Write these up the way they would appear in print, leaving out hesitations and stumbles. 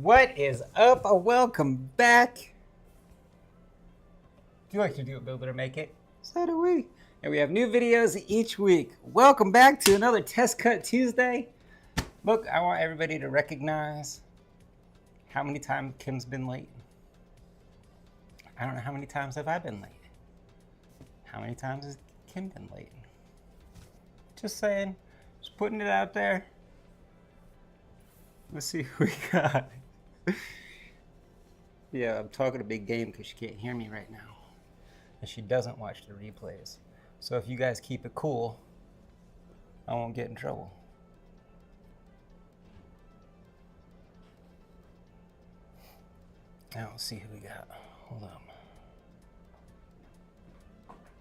What is up? Welcome back. Do you like to do it, build it, or make it? So do we. And we have new videos each week. Welcome back to another Test Cut Tuesday. Look, I want everybody to recognize how many times Kim's been late. I don't know how many times have I been late. How many times has Kim been late? Just saying. Just putting it out there. Let's see who we got. Yeah, I'm talking a big game because she can't hear me right now. And she doesn't watch the replays. So if you guys keep it cool, I won't get in trouble. Now let's see who we got. Hold on.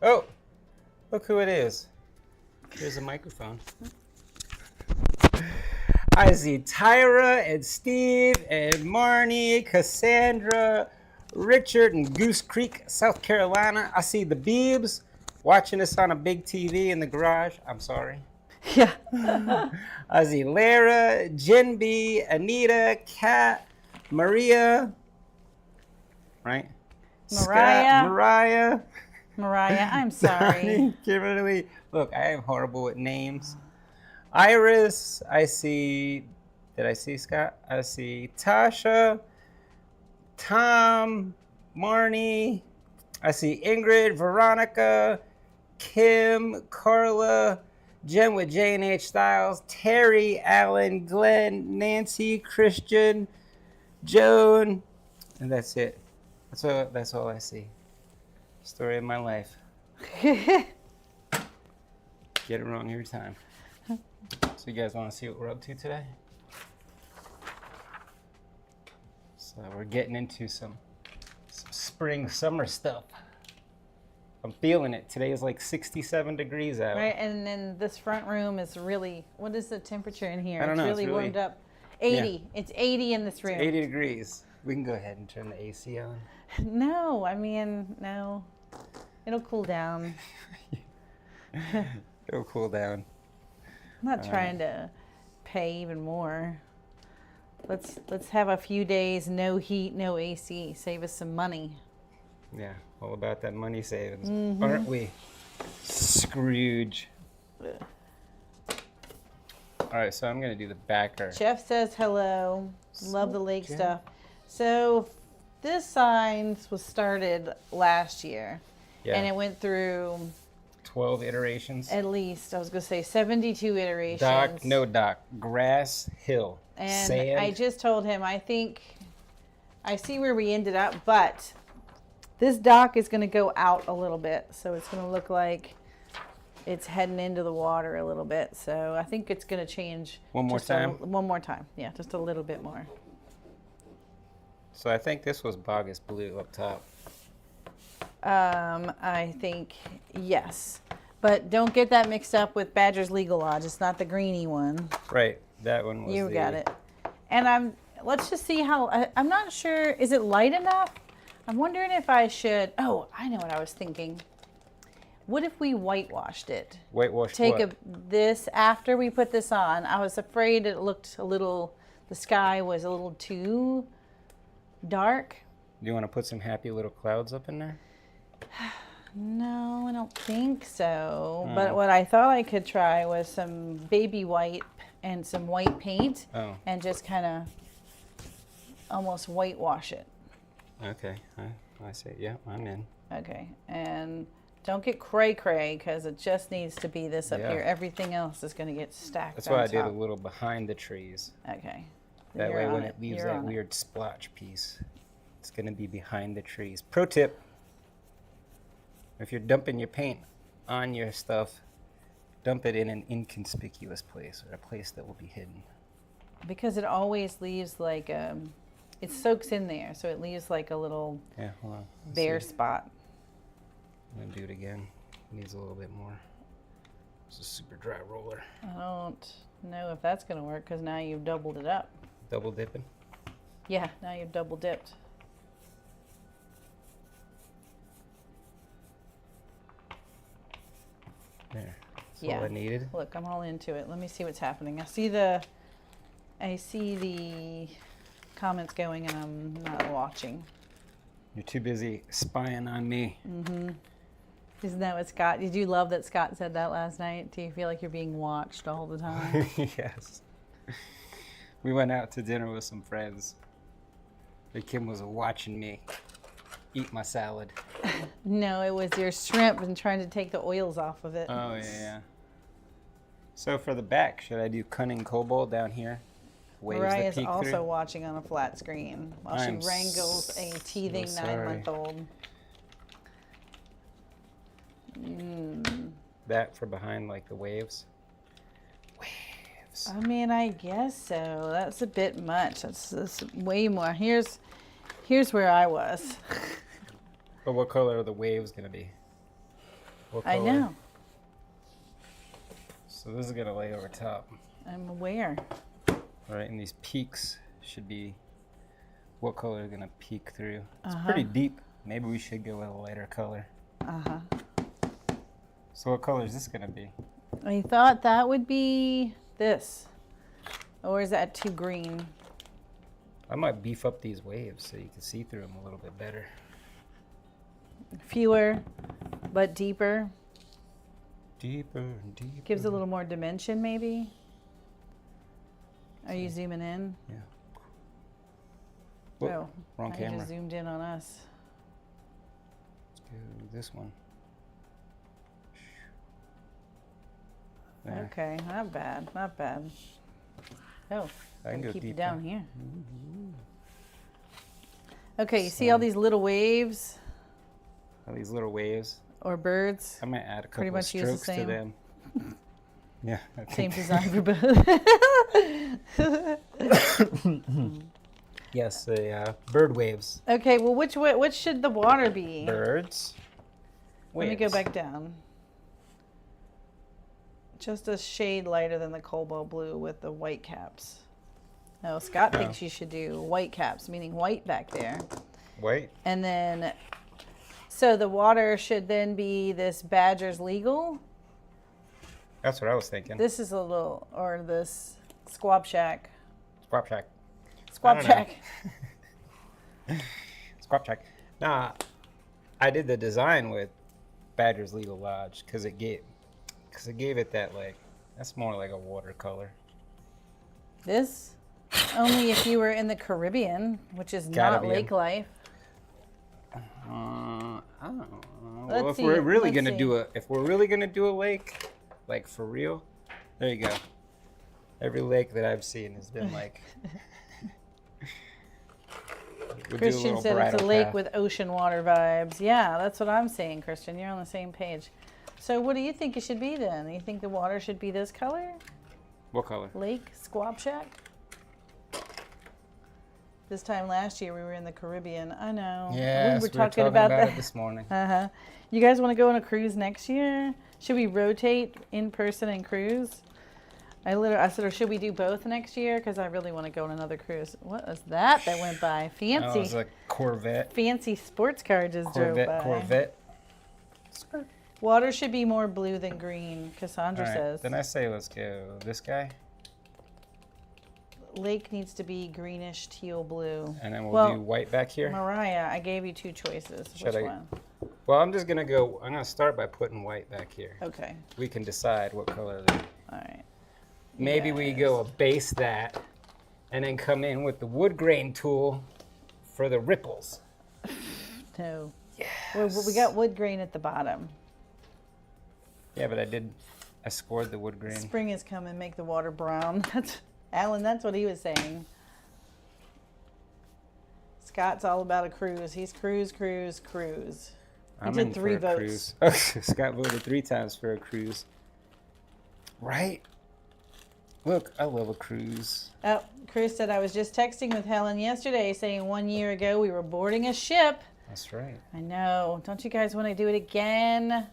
Oh, look who it is. Here's a microphone. I see Tyra and Steve and Marnie, Cassandra, Richard in Goose Creek, South Carolina. I see the Beebs watching us on a big TV in the garage. I'm sorry. Yeah. I see Lara, Jen B, Anita, Kat, Maria, right? Mariah. Scott, Mariah, I'm sorry. Kimberly. Look, I am horrible with names. Iris, I see, did I see Scott? I see Tasha, Tom, Marnie, I see Ingrid, Veronica, Kim, Carla, Jen with J&H Styles, Terry, Alan, Glenn, Nancy, Christian, Joan, and that's it. That's all I see. Story of my life. Get it wrong every time. So you guys want to see what we're up to today? So we're getting into some spring, summer stuff. I'm feeling it. Today is like 67 degrees out. Right, and then this front room is really, what is the temperature in here? I don't know. It's really warmed up. 80. Yeah. It's 80 in this room. It's 80 degrees. We can go ahead and turn the AC on. No, I mean, no. It'll cool down. It'll cool down. I'm not trying to pay even more. Let's have a few days, no heat, no AC. Save us some money. Yeah, all about that money savings, aren't we, Scrooge? All right, so I'm gonna do the backer. Jeff says hello. Love the lake stuff. So this sign was started last year, and it went through 12 iterations. At least, I was going to say 72 iterations. Dock, grass, hill, and sand. I just told him, I think, I see where we ended up, but this dock is going to go out a little bit. So it's going to look like it's heading into the water a little bit. So I think it's going to change. One more time? One more time. Yeah, just a little bit more. So I think this was Bogus Blue up top. I think yes, but don't get that mixed up with Badger's Legal Lodge. It's not the greeny one. Right, that one was. You got it. And let's just see how. I'm not sure. Is it light enough? I'm wondering if I should. Oh, I know what I was thinking. What if we whitewashed it? Whitewashed Take what? this after we put this on. I was afraid it looked a little. The sky was a little too dark. Do you want to put some happy little clouds up in there? No, I don't think so. But what I thought I could try was some baby white and some white paint and just kind of almost whitewash it. Okay, I see. Yeah, I'm in. Okay, and don't get cray-cray because it just needs to be this up here. Everything else is going to get stacked. That's why I did a little behind the trees. Okay. That way when it leaves that weird splotch piece, it's going to be behind the trees. Pro tip. If you're dumping your paint on your stuff, dump it in an inconspicuous place or a place that will be hidden. Because it always leaves like it soaks in there, so it leaves like a little bare spot. I'm gonna do it again. It needs a little bit more. It's a super dry roller. I don't know if that's gonna work because now you've doubled it up. Double dipping? Yeah, now you've double dipped. There. That's all I needed. Look, I'm all into it. Let me see what's happening. I see the comments going and I'm not watching. You're too busy spying on me. Isn't that what Scott, did you love that Scott said that last night? Do you feel like you're being watched all the time? Yes. We went out to dinner with some friends. And Kim was watching me eat my salad. No, it was your shrimp and trying to take the oils off of it. Oh, yeah. So for the back, should I do Cunning Cobalt down here? Waves Mariah that is peek also through? watching on a flat screen while she I'm wrangles a teething so sorry. 9-month-old. That for behind, like the waves. Waves. I mean, I guess so. That's a bit much. That's way more. Here's where I was. But what color are the waves going to be? What I color? know. So this is going to lay over top. I'm aware. All right, and these peaks should be, what color is going to peek through? It's pretty deep. Maybe we should go with a lighter color. So what color is this going to be? I thought that would be this. Or is that too green? I might beef up these waves so you can see through them a little bit better. Fewer, but deeper. Deeper and deeper. Gives a little more dimension, maybe. Are you zooming in? Yeah. Whoop, Oh, wrong I camera. just zoomed in on us. Let's do this one. There. Okay, not bad, not bad. Oh, I can go keep deeper. it down here. Okay, you see all these little waves All these little waves. or birds? I might add a Pretty couple of much use the strokes to same. them. Yeah. I Same think. design for both. Yes, the bird waves. Okay, well, which should the water be? Birds. Let me go waves. back down. Just a shade lighter than the cobalt blue with the white caps. No, Scott thinks you should do white caps, meaning white back there. White. And then, so the water should then be this Badger's Legal. That's what I was thinking. This is a little, or this Squab Shack. Squab Shack. Squab I don't know. Shack. Squab Shack. Nah, I did the design with Badger's Legal Lodge because it gave it that, like, that's more like a watercolor. This? Only if you were in the Caribbean, which is not Gotta be in- lake life. I don't know. Let's Well, if see, we're really let's gonna see. do a lake, like for real, there you go. Every lake that I've seen has been like. We'll do a Christian little said it's a bridal lake path. with ocean water vibes. Yeah, that's what I'm saying, Christian. You're on the same page. So what do you think it should be then? You think the water should be this color? What color? Lake Squab Shack? This time last year we were in the Caribbean. I know. Yeah, we were talking about it that. this morning. Uh-huh. You guys want to go on a cruise next year? Should we rotate in person and cruise? I said, or should we do both next year? Because I really want to go on another cruise. What was that went by? Oh, Fancy. it was a Corvette. Fancy sports car just drove by. Corvette. Water should be more blue than green, Cassandra All right, says. then I say let's go this guy, Lake needs to be greenish teal blue. and then we'll Well, do white back here. Mariah, I gave you two choices. Should Which I- one? Well, I'm gonna start by putting white back here. Okay. We can decide what color. They, All right. maybe we go base that, and then come in with the wood grain tool for the ripples. No. Well, we got wood grain at the bottom. Yeah, but I scored the wood grain. Spring is coming, make the water brown. Alan, that's what he was saying. Scott's all about a cruise. He's cruise. I'm did in 3 for a votes. cruise. Scott voted 3 times for a cruise. Right? Look, I love a cruise. Oh, Chris said, I was just texting with Helen yesterday saying 1 year ago we were boarding a ship. That's right. I know. Don't you guys want to do it again?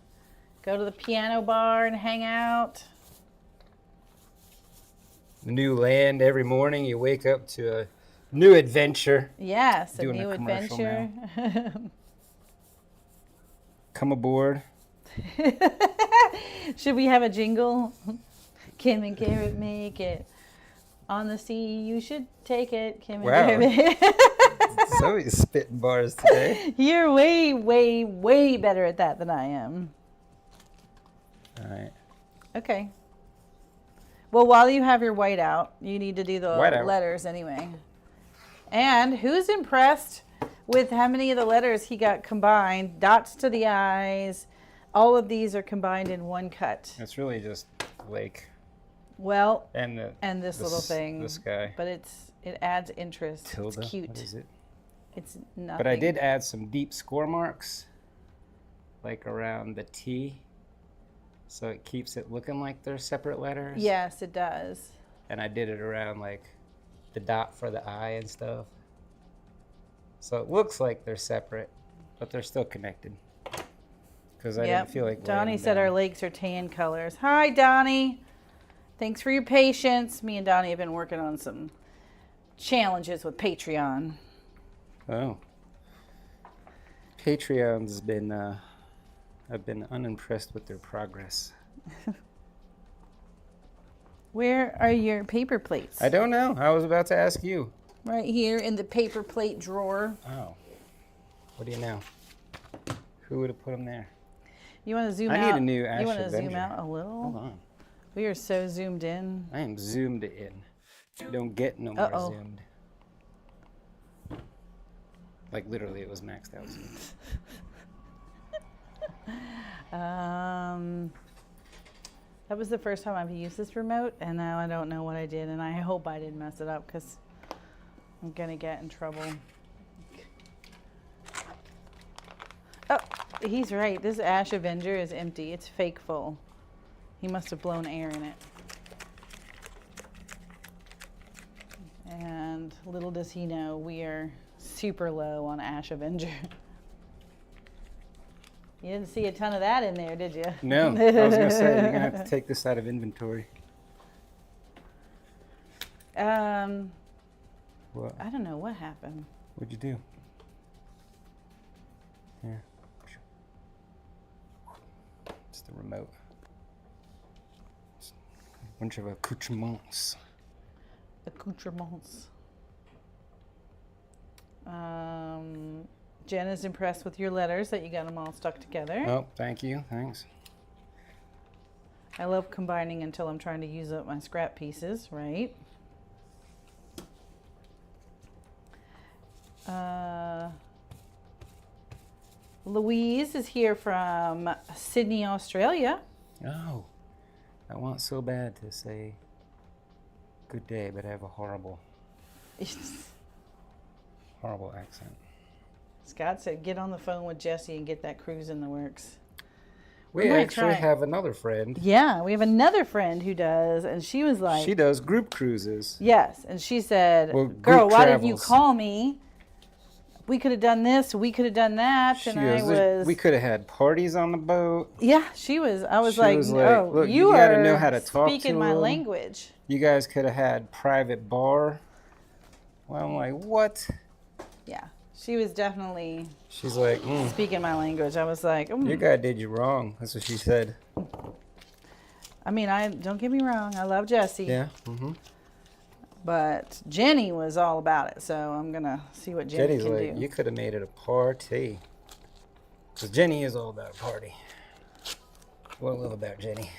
Go to the piano bar and hang out? The new land every morning. You wake up to a new adventure. Yes, a Doing a new commercial adventure. Come aboard. Should we have a jingle? Kim and Garrett make it. On the sea, you should take it, Kim Wow. and David. So he's spitting bars today. You're way, way, way better at that than I am. All right. Okay. Well, while you have your white out, you need to do the White out. letters anyway. And who's impressed with how many of the letters he got combined? Dots to the eyes. All of these are combined in one cut. It's really just lake Well, and this little thing. This guy. But it adds interest. Tilda. It's cute. What is it? It's nothing. But I did add some deep score marks, like around the T, so it keeps it looking like they're separate letters. Yes, it does. And I did it around like the dot for the I and stuff. So it looks like they're separate, but they're still connected. Because I didn't feel like Donnie laying said down. our lakes are tan colors. Hi, Donnie. Thanks for your patience. Me and Donnie have been working on some challenges with Patreon. Oh. Patreon's been, I've been unimpressed with their progress. Where are your paper plates? I don't know. I was about to ask you. Right here in the paper plate drawer. Oh. What do you know? Who would have put them there? You want to zoom I out? need a new Ash You want to Avenger. zoom out a little? Hold on. We are so zoomed in. I am zoomed in. You don't get no more Uh-oh. zoomed. Like literally it was maxed out zoom. That was the first time I've used this remote, and now I don't know what I did, and I hope I didn't mess it up because I'm gonna get in trouble. Oh, he's right. This Ash Avenger is empty. It's fake full. He must have blown air in it. And little does he know, we are super low on Ash Avenger. You didn't see a ton of that in there, did you? No, I was gonna say you're gonna have to take this out of inventory. What? I don't know what happened. What'd you do? Here. It's the remote. It's a bunch of accoutrements. Accoutrements. Jen is impressed with your letters that you got them all stuck together. Oh, thank you. Thanks. I love combining until I'm trying to use up my scrap pieces, right? Louise is here from Sydney, Australia. Oh, I want so bad to say good day, but I have a horrible accent. Scott said, get on the phone with Jesse and get that cruise in the works. We might actually try. have another friend. Yeah, we have another friend who does, and she was like, She does group cruises. yes, and she said, Well, girl, group why didn't you travels. call me? We could have done this, we could have done that, She and I goes, was, we could have had parties on the boat. yeah, she was, I was She like, was like, oh, look, you you gotta are know how to talk speaking to my 'em. language. You guys could have had private bar. Well, I'm like, what? Yeah, she was definitely She's like, speaking my language. I was like, your guy did you wrong. That's what she said. I mean, don't get me wrong, I love Jesse. Yeah. But Jenny was all about it, so I'm gonna see what Jenny Jenny's can like, do. you could have made it a party. Because Jenny is all about a party. What I love about Jenny.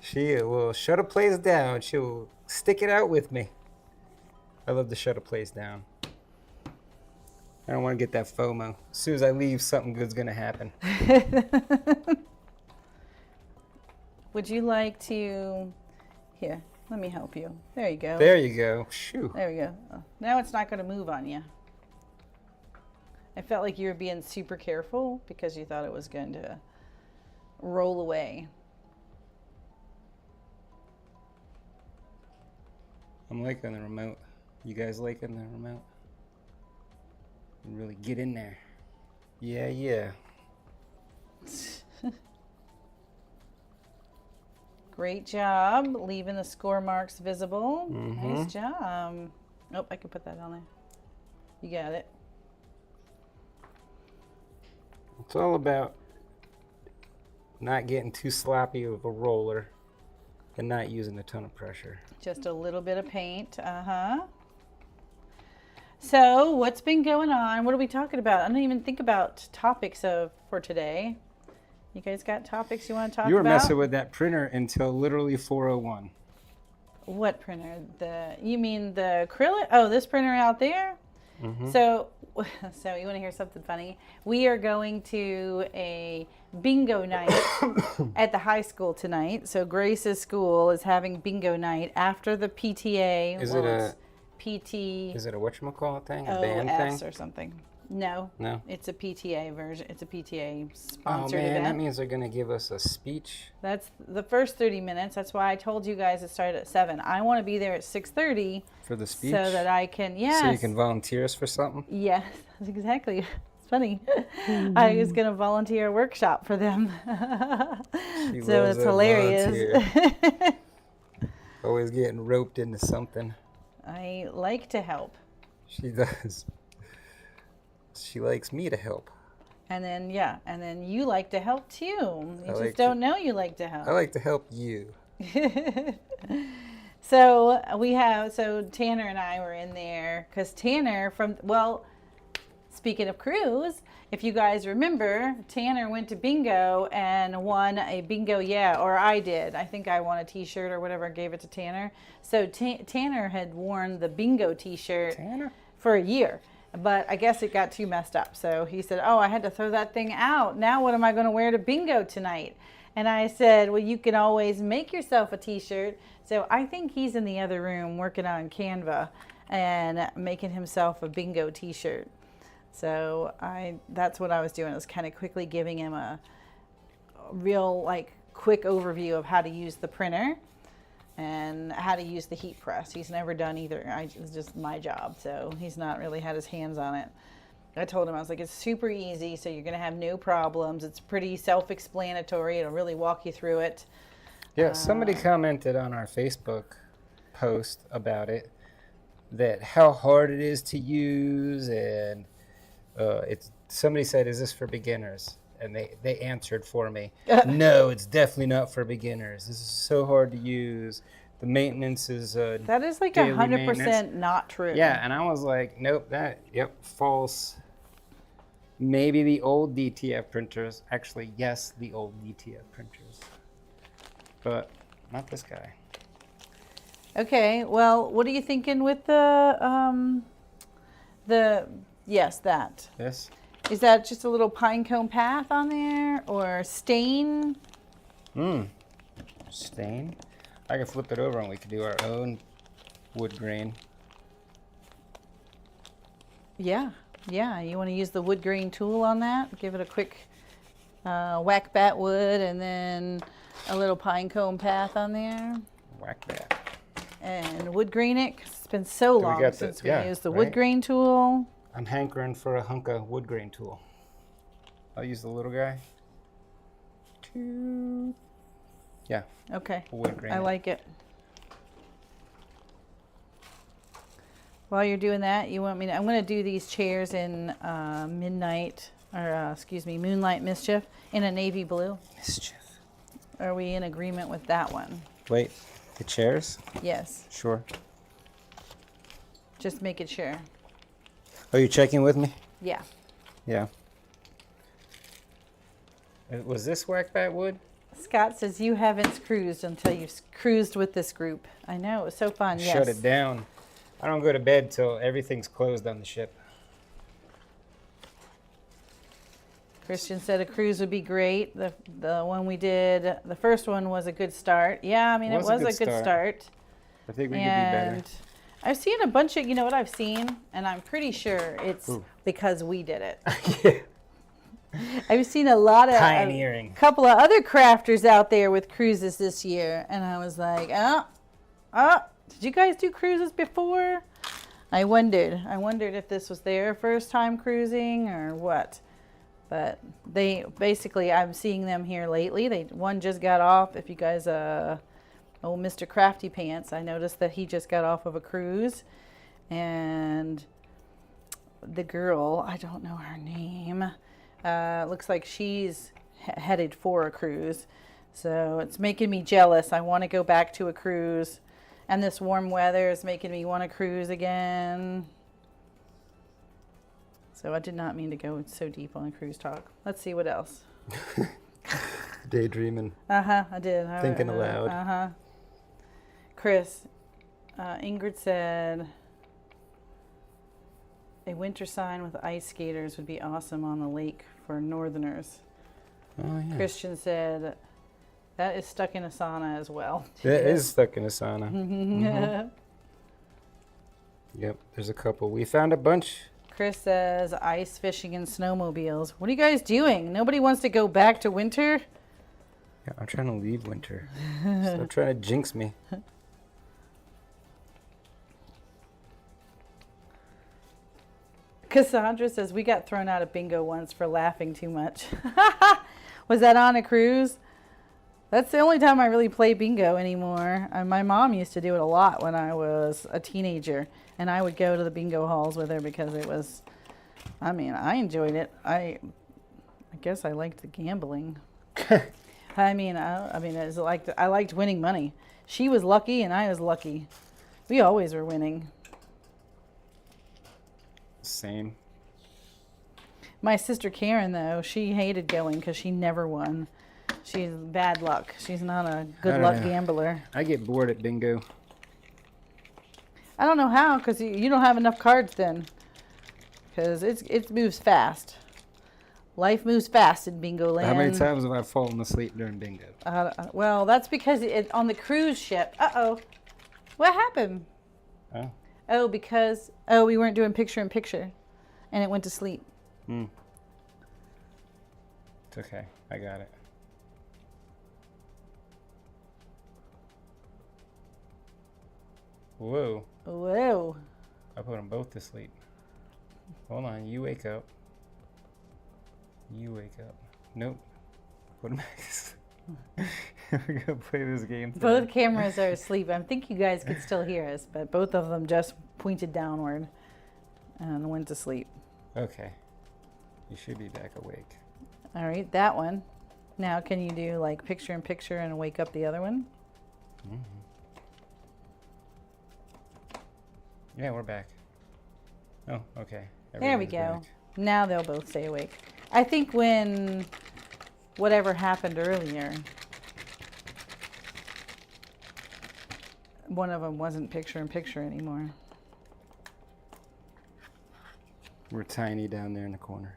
She will shut a place down. She'll stick it out with me. I love to shut a place down. I don't want to get that FOMO. As soon as I leave, something good's going to happen. Would you like to? Here, let me help you. There you go. There you go. Shoo. There we go. Oh, now it's not going to move on you. I felt like you were being super careful because you thought it was going to roll away. I'm liking the remote. You guys liking the remote? You really get in there. Yeah, yeah. Great job leaving the score marks visible. Mm-hmm. Nice job. Nope, I can put that on there. You got it. It's all about not getting too sloppy with a roller and not using a ton of pressure. Just a little bit of paint. So what's been going on? What are we talking about? I don't even think about topics for today. You guys got topics you want to talk about? You were messing with that printer until literally 4:01. What printer? You mean the acrylic? Oh, this printer out there? Mm-hmm. So you want to hear something funny? We are going to a bingo night at the high school tonight. So Grace's school is having bingo night after the PTA. Is it a PT? Is it a whatchamacallit thing? A band thing? or something? No. It's a PTA version. It's a PTA Oh sponsored man, event. that means they're gonna give us a speech. That's the first 30 minutes. That's why I told you guys it started at 7. I want to be there at 6:30 For the speech? so that I can. Yes. So you can volunteer us for something? Yes, that's exactly. It's funny. I was going to volunteer a workshop for them. She So loves it's that hilarious. volunteer. Always getting roped into something. I like to help. She does. She likes me to help. And then you like to help too. You I just like don't know you like to help. I like to help you. So Tanner and I were in there because Tanner speaking of crews, if you guys remember, Tanner went to bingo and won a bingo, or I did. I think I won a t-shirt or whatever, gave it to Tanner. So Tanner had worn the bingo t-shirt for a year. But I guess it got too messed up. So he said, oh, I had to throw that thing out. Now what am I going to wear to bingo tonight? And I said, well, you can always make yourself a t-shirt. So I think he's in the other room working on Canva and making himself a bingo t-shirt. So that's what I was doing. I was kind of quickly giving him a real quick overview of how to use the printer and how to use the heat press. He's never done either. It's just my job, so he's not really had his hands on it. I told him, I was like, it's super easy, so you're going to have no problems. It's pretty self-explanatory. It'll really walk you through it. Yeah, somebody commented on our Facebook post about it, that how hard it is to use, and somebody said, is this for beginners? And they answered for me, no, it's definitely not for beginners. This is so hard to use. The maintenance is that is like daily 100% maintenance. not true. Yeah, and I was like, nope, false. Maybe the old DTF printers. Actually, yes, the old DTF printers. But not this guy. Okay, well, what are you thinking with that? This? Is that just a little pine cone path on there or stain? Stain? I could flip it over and we could do our own wood grain. Yeah. You want to use the wood grain tool on that? Give it a quick whack bat wood and then a little pine cone path on there. Whack that. And wood grain it. 'Cause it's been so long since we used the wood right? grain tool. I'm hankering for a hunk of wood grain tool. I'll use the little guy. Yeah. Okay. Wood grain. I like it. While you're doing that, you want me to, I'm going to do these chairs in Moonlight Mischief in a navy blue. Mischief. Are we in agreement with that one? Wait, the chairs? Yes. Sure. Just making sure. Are you checking with me? Yeah. Yeah. Was this whack bat wood? Scott says you haven't cruised until you've cruised with this group. I know, it was so fun. Yes. Shut it down. I don't go to bed till everything's closed on the ship. Christian said a cruise would be great. The one we did, the first one was a good start. Yeah, I mean, it was a good start. I think we could be better. I've seen a bunch of, you know what I've seen? And I'm pretty sure it's because we did it. Yeah. I've seen a lot of Pioneering. a couple of other crafters out there with cruises this year, and I was like, did you guys do cruises before? I wondered if this was their first time cruising or what. But they basically, I'm seeing them here lately. One just got off. If you guys, Mr. Crafty Pants, I noticed that he just got off of a cruise, and the girl, I don't know her name. Looks like she's headed for a cruise. So it's making me jealous. I want to go back to a cruise. And this warm weather is making me want to cruise again. So I did not mean to go so deep on cruise talk. Let's see what else. Daydreaming. I did. Thinking aloud. Chris, Ingrid said a winter sign with ice skaters would be awesome on the lake for northerners. Oh, yeah. Christian said that is stuck in a sauna as well. That is stuck in a sauna. Yep, there's a couple. We found a bunch. Chris says ice fishing and snowmobiles. What are you guys doing? Nobody wants to go back to winter? Yeah, I'm trying to leave winter. Stop trying to jinx me. Cassandra says we got thrown out of bingo once for laughing too much. Was that on a cruise? That's the only time I really play bingo anymore. My mom used to do it a lot when I was a teenager, and I would go to the bingo halls with her because it was, I mean, I enjoyed it. I guess I liked the gambling. I mean, it's like I liked winning money. She was lucky and I was lucky. We always were winning. Same. My sister Karen, though, she hated going because she never won. She's bad luck. She's not a good luck gambler. I get bored at bingo. I don't know how, because you don't have enough cards then. Because it moves fast. Life moves fast in bingo land. How many times have I fallen asleep during bingo? Well, that's because on the cruise ship. Uh-oh. What happened? Oh. Oh, because we weren't doing picture in picture. And it went to sleep. It's okay. I got it. Whoa. Whoa. I put them both to sleep. Hold on. You wake up. You wake up. Nope. Put them back to sleep. We're going to play this game today. Both cameras are asleep. I think you guys could still hear us, but both of them just pointed downward and went to sleep. Okay. You should be back awake. All right, that one. Now, can you do like picture in picture and wake up the other one? Yeah, we're back. Oh, okay. There we Everyone's go. back. Now they'll both stay awake. I think when whatever happened earlier, one of them wasn't picture in picture anymore. We're tiny down there in the corner.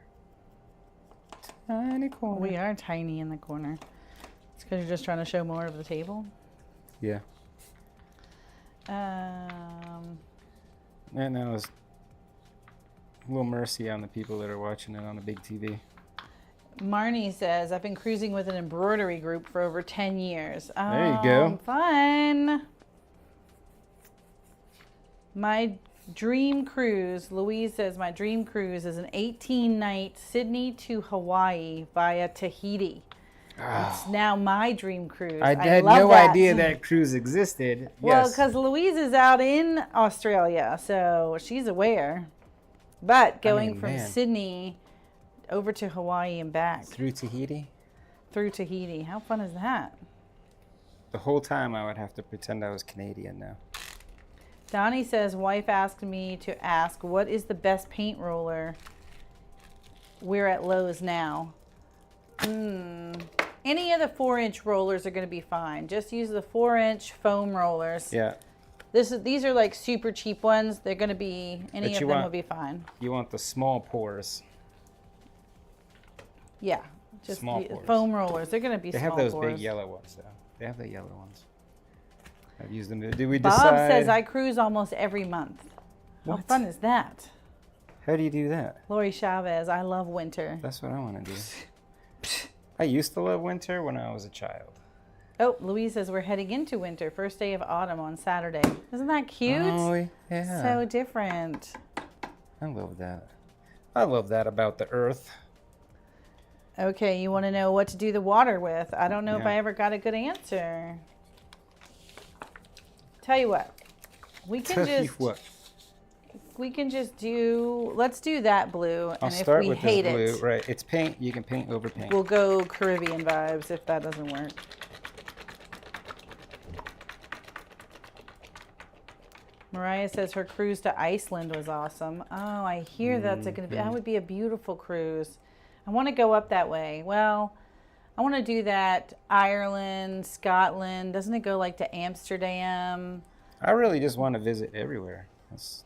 Tiny corner. We are tiny in the corner. It's because you're just trying to show more of the table. Yeah. And that was a little mercy on the people that are watching it on the big TV. Marnie says, I've been cruising with an embroidery group for over 10 years. There you go. Fun. My dream cruise, Louise says, my dream cruise is an 18-night Sydney to Hawaii via Tahiti. It's now my dream cruise. I had love no that. idea that cruise existed. Well, Yes. because Louise is out in Australia, so she's aware. But going from man. Sydney over to Hawaii and back Through Tahiti? through Tahiti, how fun is that? The whole time I would have to pretend I was Canadian now. Donnie says, wife asked me to ask, what is the best paint roller? We're at Lowe's now. Any of the 4-inch rollers are going to be fine. Just use the 4-inch foam rollers. Yeah. These are like super cheap ones. They're going to be, any But of you them want- will be fine. You want the small pores. Yeah. Just Small the pores. foam rollers. They're going to be They small have those pores. big yellow ones, though. They have the yellow ones. I've used them. Did we Bob decide? says I cruise almost every month. How What? fun is that? How do you do that? Lori Chavez, I love winter. That's what I want to do. I used to love winter when I was a child. Oh, Louise says we're heading into winter. First day of autumn on Saturday. Isn't that cute? Oh, yeah. So different. I love that. I love that about the earth. Okay, you want to know what to do the water with. I don't know if Yeah. I ever got a good answer. Tell you what. We can Tell you just what. we can just do, let's do that blue. I'll And if start we with hate this blue. it, Right. It's paint. You can paint over paint. we'll go Caribbean vibes if that doesn't work. Mariah says her cruise to Iceland was awesome. Oh, I hear that's going to be, that would be a beautiful cruise. I want to go up that way. Well, I want to do that. Ireland, Scotland. Doesn't it go like to Amsterdam? I really just want to visit everywhere. That's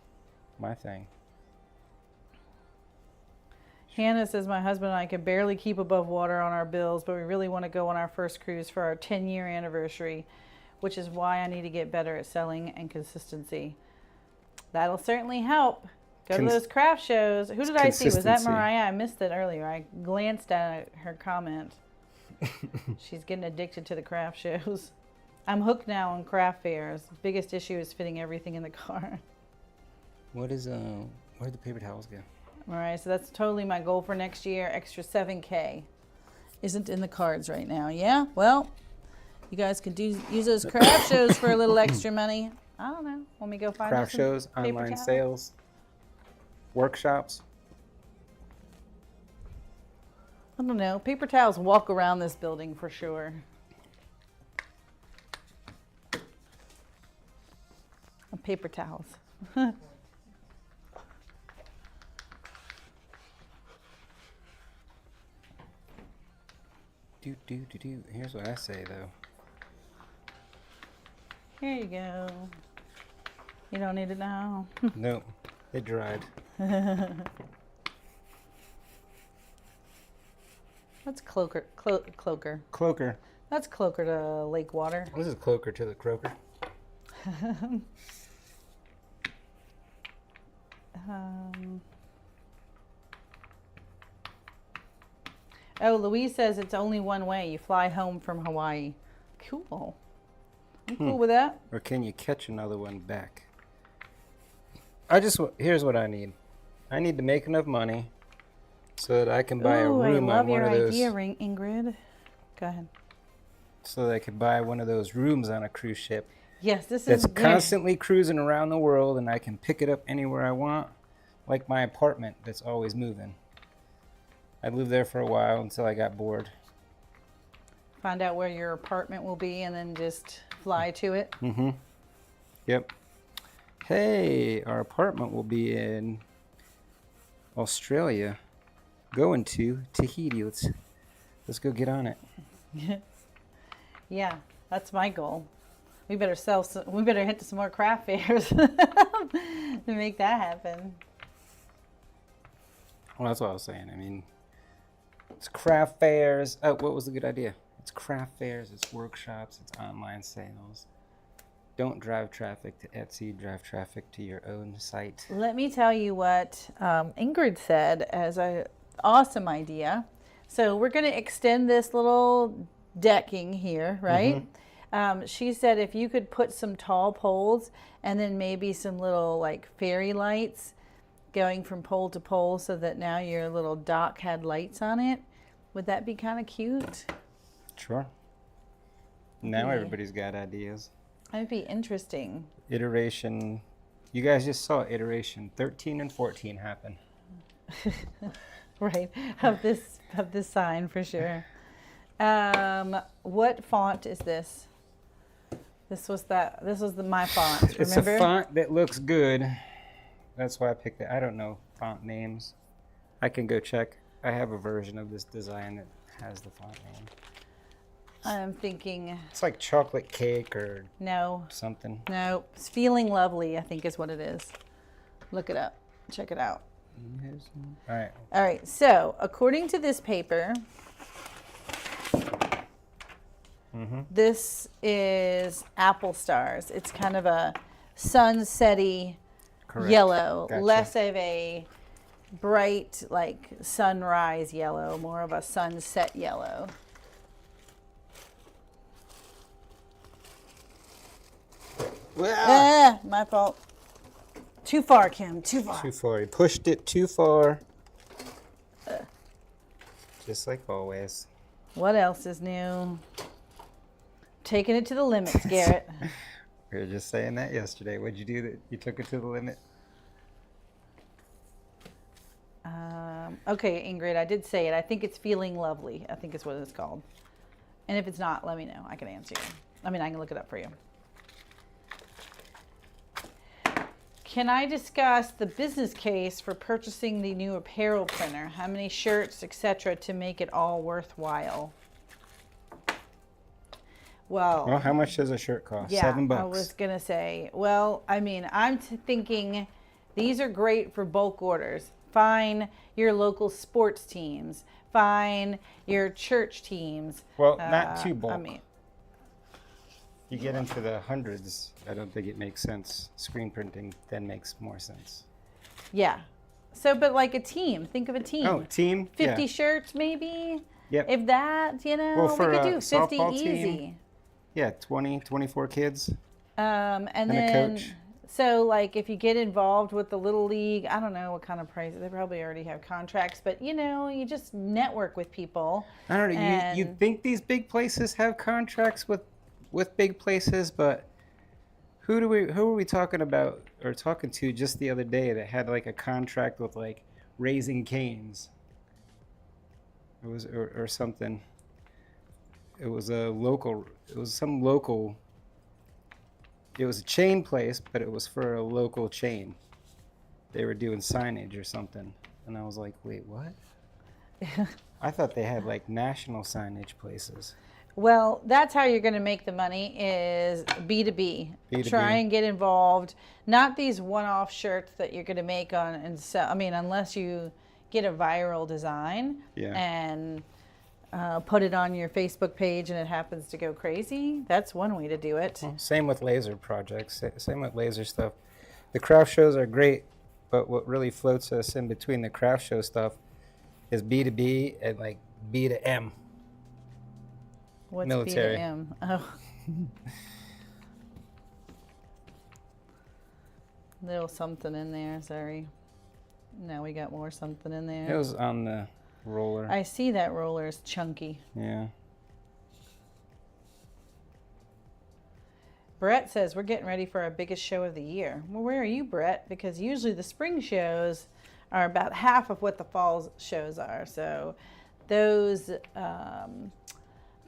my thing. Hannah says my husband and I could barely keep above water on our bills, but we really want to go on our first cruise for our 10-year anniversary, which is why I need to get better at selling and consistency. That'll certainly help. Go to those craft shows. Who did I see? Was that Mariah? I missed it earlier. I glanced at her comment. She's getting addicted to the craft shows. I'm hooked now on craft fairs. Biggest issue is fitting everything in the car. What is where'd the paper towels go? All right, so that's totally my goal for next year. Extra $7K isn't in the cards right now. Yeah, well, you guys could use those craft shows for a little extra money. I don't know. Want me to go find craft shows, online towels? sales, workshops. I don't know. Paper towels walk around this building for sure. Paper towels. Do. Here's what I say though. Here you go. You don't need it now. Nope, it dried. That's cloaker. Cloaker. That's cloaker to lake water. This is cloaker to the croaker. Oh, Louise says it's only one way. You fly home from Hawaii. Cool. I'm cool with that. Or can you catch another one back? Here's what I need. I need to make enough money so that I can buy a room on one of those. I love your idea, Ingrid. Go ahead. So that I could buy one of those rooms on a cruise ship. Yes, this that's is constantly cruising around the world, and I can pick it up anywhere I want, like my apartment that's always moving. I lived there for a while until I got bored. Find out where your apartment will be and then just fly to it. Mm-hmm. Yep. Hey, our apartment will be in Australia. Going to Tahiti. Let's go get on it. Yeah, that's my goal. We better hit some more craft fairs to make that happen. Well, that's what I was saying. I mean, it's craft fairs. Oh, what was the good idea? It's craft fairs, it's workshops, it's online sales. Don't drive traffic to Etsy, drive traffic to your own site. Let me tell you what Ingrid said as an awesome idea. So we're going to extend this little decking here, right? Mm-hmm. She said if you could put some tall poles and then maybe some little like fairy lights going from pole to pole so that now your little dock had lights on it. Would that be kind of cute? Sure. Now everybody's got ideas. That'd be interesting. Iteration. You guys just saw iteration 13 and 14 happen. Right. Of this sign for sure. What font is this? This was my font. Remember? It's a font that looks good. That's why I picked it. I don't know font names. I can go check. I have a version of this design that has the font name. I'm thinking. It's like chocolate cake or something. No, it's Feeling Lovely, I think is what it is. Look it up. Check it out. Yes. All right. All right. So according to this paper, this is apple stars. It's kind of a sunsetty yellow, Gotcha. less of a bright like sunrise yellow, more of a sunset yellow. My fault. Too far, Kim. Too far. Too far. You pushed it too far. Just like always. What else is new? Taking it to the limits, Garrett. We were just saying that yesterday. What'd you do that you took it to the limit? Okay, Ingrid, I did say it. I think it's Feeling Lovely. I think it's what it's called. And if it's not, let me know. I can answer you. I mean, I can look it up for you. Can I discuss the business case for purchasing the new apparel printer? How many shirts, etc., to make it all worthwhile? Well, how much does a shirt cost? Yeah, $7. I was gonna say. Well, I mean, I'm thinking these are great for bulk orders. Find your local sports teams. Find your church teams. Well, not too bulk. I mean, you get into the hundreds, I don't think it makes sense. Screen printing then makes more sense. yeah. So, but like a team. Think of a team. Oh, team? 50 Yeah. shirts, maybe. Yep. If that, you know, Well, for we could a do 50 softball easy. team, Yeah, 20, 24 kids. And a then, coach. so like if you get involved with the little league, I don't know what kind of price. They probably already have contracts, but you know, you just network with people. I don't know. You think these big places have contracts with big places, but who are we talking about or talking to just the other day that had like a contract with like Raising Cane's? It was or something. It was a local. It was some local. It was a chain place, but it was for a local chain. They were doing signage or something, and I was like, wait, what? I thought they had like national signage places. Well, that's how you're going to make the money is B2B. B2B. Try and get involved. Not these one-off shirts that you're going to make on and sell. I mean, unless you get a viral design and put it on your Facebook page and it happens to go crazy. That's one way to do it. Same with laser projects. Same with laser stuff. The craft shows are great, but what really floats us in between the craft show stuff is B2B and like B to M. What's Military. B to M? Oh. Little something in there, sorry. Now we got more something in there. It was on the roller. I see that roller is chunky. Yeah. Brett says we're getting ready for our biggest show of the year. Well, where are you, Brett? Because usually the spring shows are about half of what the fall shows are. So those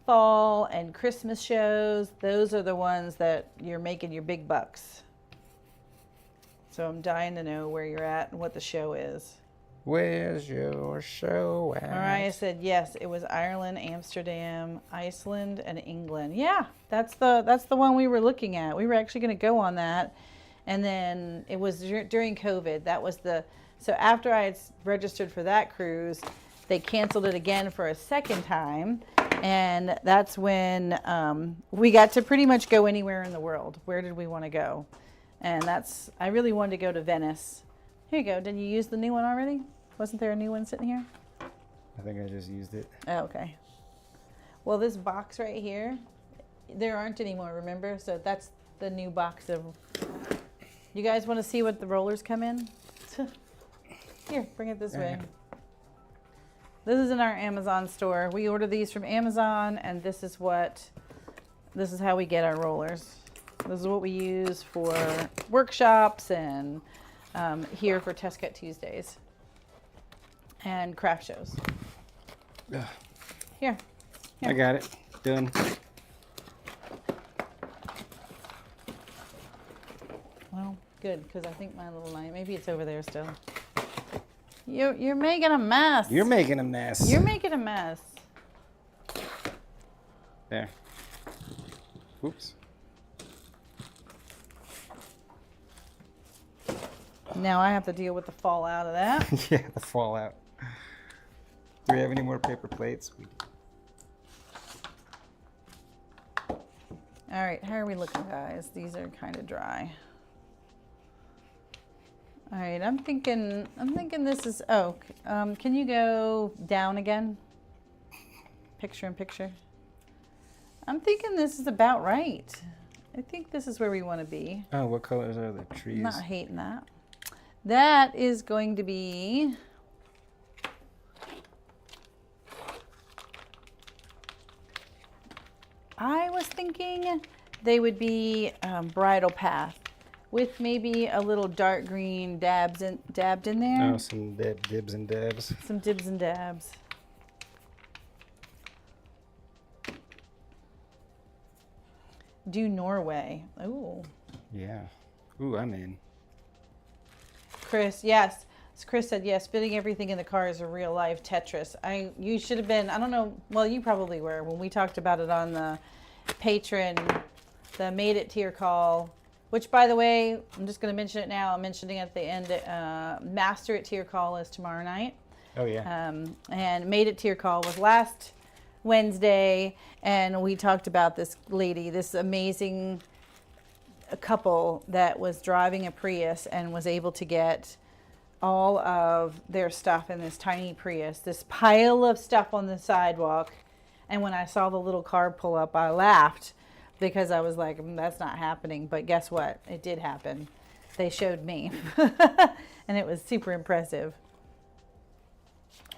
fall and Christmas shows, those are the ones that you're making your big bucks. So I'm dying to know where you're at and what the show is. Where's your show at? Mariah said yes, it was Ireland, Amsterdam, Iceland, and England. Yeah, that's the one we were looking at. We were actually going to go on that, and then it was during COVID. That was so after I had registered for that cruise, they canceled it again for a second time, and that's when we got to pretty much go anywhere in the world. Where did we want to go? And I really wanted to go to Venice. Here you go. Did you use the new one already? Wasn't there a new one sitting here? I think I just used it. Oh, okay. Well, this box right here, there aren't any more, remember? So that's the new box of... You guys want to see what the rollers come in? Here, bring it this way. This is in our Amazon store. We order these from Amazon, and this is how we get our rollers. This is what we use for workshops and here for Test Cut Tuesdays and craft shows. Here. I got it. Done. Well, good, because I think my little knife, maybe it's over there still. You're making a mess. You're making a mess. You're making a mess. There. Oops. Now I have to deal with the fallout of that. Yeah, the fallout. Do we have any more paper plates? We do. All right, how are we looking, guys? These are kind of dry. All right, I'm thinking this is, can you go down again? Picture in picture. I'm thinking this is about right. I think this is where we want to be. Oh, what colors are the trees? I'm not hating that. That is going to be... I was thinking they would be bridal path with maybe a little dark green dabbed in there. Oh, some dibs and dabs. Some dibs and dabs. Do Norway. Ooh. Yeah. Ooh, I'm in. Chris, yes. Chris said, yes, fitting everything in the car is a real life Tetris. You should have been, I don't know, well, you probably were when we talked about it on the patron, the Made It tier call, which, by the way, I'm just going to mention it now. I'm mentioning it at the end. Master It tier call is tomorrow night. Oh, yeah. And Made It tier call was last Wednesday, and we talked about this lady, this amazing couple that was driving a Prius and was able to get all of their stuff in this tiny Prius, this pile of stuff on the sidewalk. And when I saw the little car pull up, I laughed because I was like, that's not happening. But guess what? It did happen. They showed me. And it was super impressive.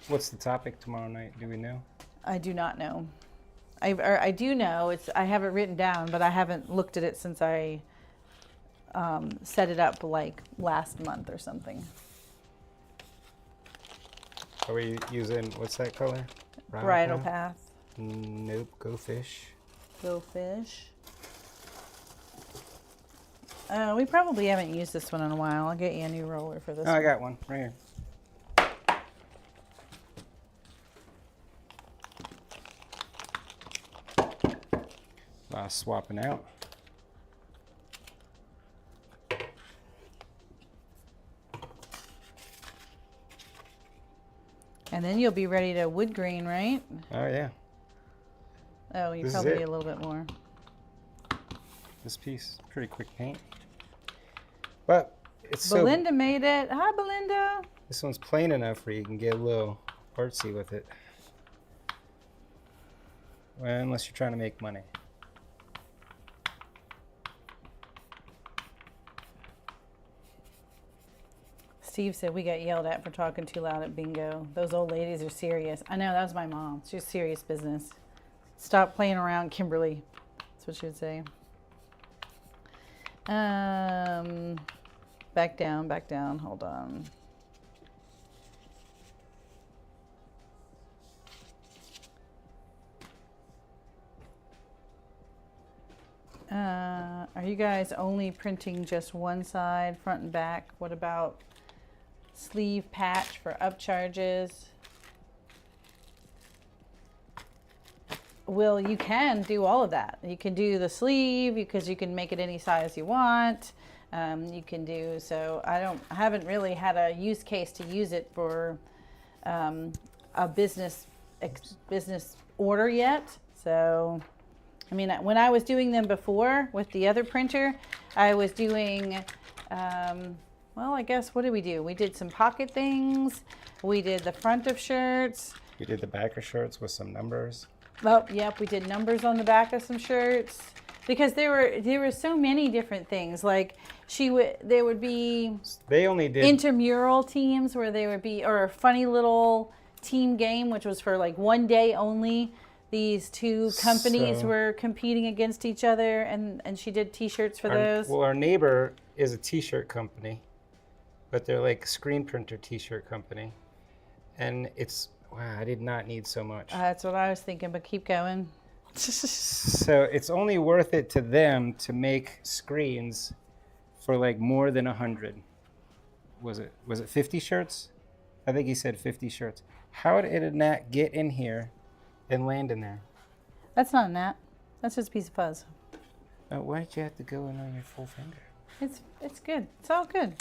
What's the topic tomorrow night? Do we know? I do not know. I do know. I have it written down, but I haven't looked at it since I set it up like last month or something. Are we using, what's that color? Bridal path. Nope, go fish. Go fish. We probably haven't used this one in a while. I'll get you a new roller for this Oh, one. I got one right here. Swapping out. And then you'll be ready to wood grain, right? Oh, yeah. Oh, you This is probably it. need a little bit more. This piece, pretty quick paint. But it's so, Belinda made it. Hi, Belinda. this one's plain enough where you can get a little artsy with it. Well, unless you're trying to make money. Steve said we got yelled at for talking too loud at bingo. Those old ladies are serious. I know, that was my mom. She was serious business. Stop playing around, Kimberly. That's what she would say. Back down. Hold on. Are you guys only printing just one side, front and back? What about sleeve patch for upcharges? Well, you can do all of that. You can do the sleeve because you can make it any size you want. You can do, so I haven't really had a use case to use it for a business order yet. So, I mean, when I was doing them before with the other printer, I was doing, well, I guess, what did we do? We did some pocket things. We did the front of shirts. We did the back of shirts with some numbers. Oh, yep, we did numbers on the back of some shirts because there were so many different things. Like there would be They only did intramural teams where they would be, or a funny little team game which was for like one day only. These two companies were competing against each other, and she did T-shirts for those. Well, our neighbor is a T-shirt company, but they're like screen printer T-shirt company, and it's wow. I did not need so much. That's what I was thinking, but keep going. So it's only worth it to them to make screens for like more than 100. Was it 50 shirts? I think he said 50 shirts. How did it not get in here and land in there? That's not a gnat. That's just a piece of fuzz. Why did you have to go in on your full finger? It's good. It's all good.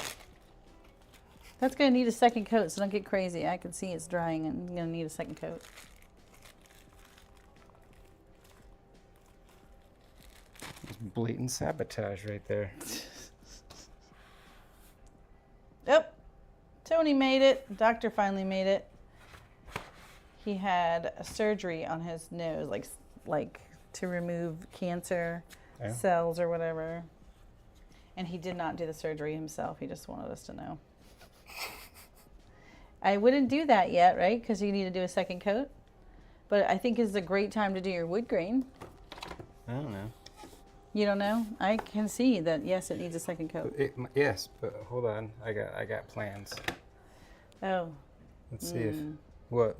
That's gonna need a second coat, so don't get crazy. I can see it's drying and I'm gonna need a second coat. Blatant sabotage right there. Yep. Tony made it. Doctor finally made it. He had a surgery on his nose, like to remove cancer cells or whatever. And he did not do the surgery himself. He just wanted us to know. I wouldn't do that yet, right? Because you need to do a second coat. But I think it's a great time to do your wood grain. I don't know. You don't know? I can see that, yes, it needs a second coat. Yes, but hold on. I got plans. Oh. Let's see if what.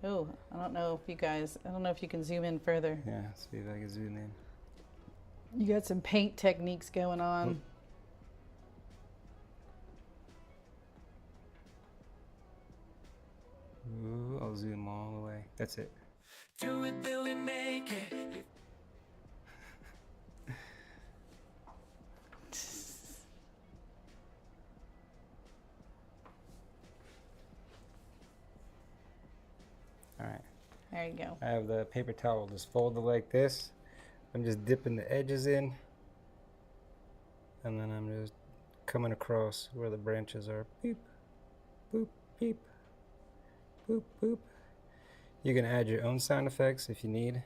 Oh, I don't know if you can zoom in further. Yeah, see if I can zoom in. You got some paint techniques going on. Ooh, I'll zoom all the way. That's it. Do it, build it, make it. All right. There you go. I have the paper towel just folded like this. I'm just dipping the edges in. And then I'm just coming across where the branches are. Beep, boop, beep, boop, boop. You can add your own sound effects if you need.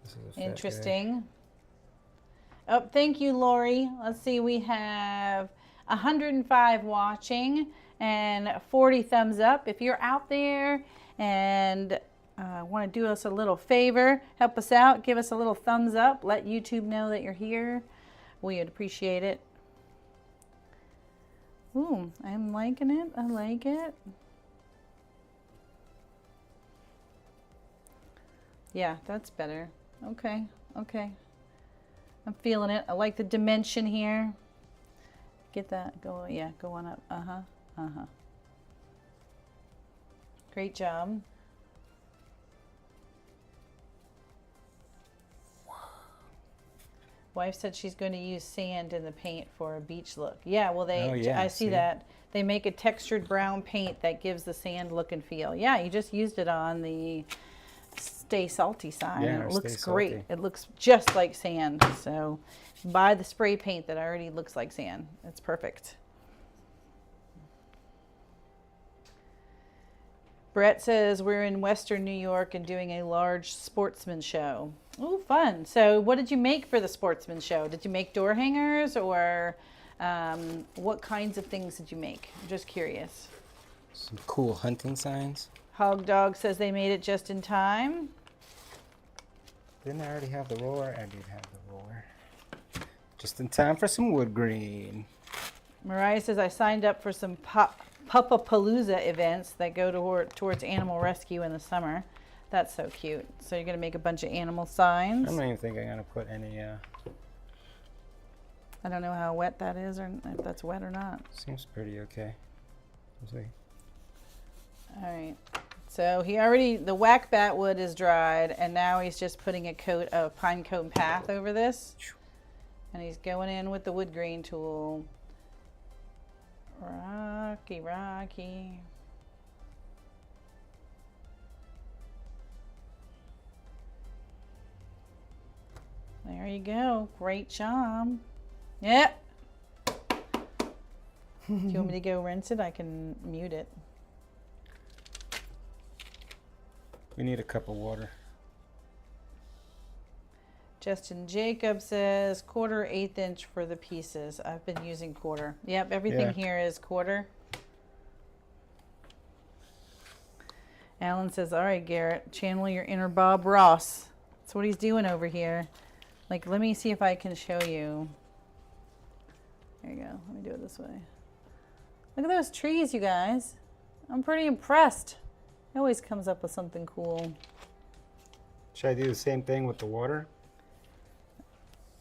This is a fat guy. Interesting. Oh, thank you, Lori. Let's see, we have 105 watching and 40 thumbs up. If you're out there and want to do us a little favor, help us out, give us a little thumbs up, let YouTube know that you're here. We would appreciate it. Ooh, I'm liking it. I like it. Yeah, that's better. Okay, okay. I'm feeling it. I like the dimension here. Get that. Go, yeah, go on up. Uh-huh, uh-huh. Great job. Wife said she's going to use sand in the paint for a beach look. Yeah, well, Oh, yeah, I see that. They make a textured brown paint that gives the sand look and feel. Yeah, you just used it on the Stay Salty sign. Yeah, And it or looks Stay great. Salty. It looks just like sand. So buy the spray paint that already looks like sand. It's perfect. Brett says we're in Western New York and doing a large sportsman show. Oh, fun. So what did you make for the sportsman show? Did you make door hangers or what kinds of things did you make? I'm just curious. Some cool hunting signs. Hog Dog says they made it just in time. Didn't I already have the roller? I did have the roller. Just in time for some wood grain. Mariah says I signed up for some Puppapalooza events that go towards animal rescue in the summer. That's so cute. So you're going to make a bunch of animal signs. I don't even think I'm going to put any, I don't know how wet that is or if that's wet or not. seems pretty okay. Let's see. All right. So the whack bat wood is dried and now he's just putting a coat of pine cone path over this. And he's going in with the wood grain tool. Rocky, Rocky. There you go. Great job. Yep. Do you want me to go rinse it? I can mute it. We need a cup of water. Justin Jacob says 1/4 1/8 inch for the pieces. I've been using 1/4. Yep, everything Yeah. here is 1/4. Alan says, all right, Garrett, channel your inner Bob Ross. That's what he's doing over here. Like, let me see if I can show you. There you go. Let me do it this way. Look at those trees, you guys. I'm pretty impressed. He always comes up with something cool. Should I do the same thing with the water?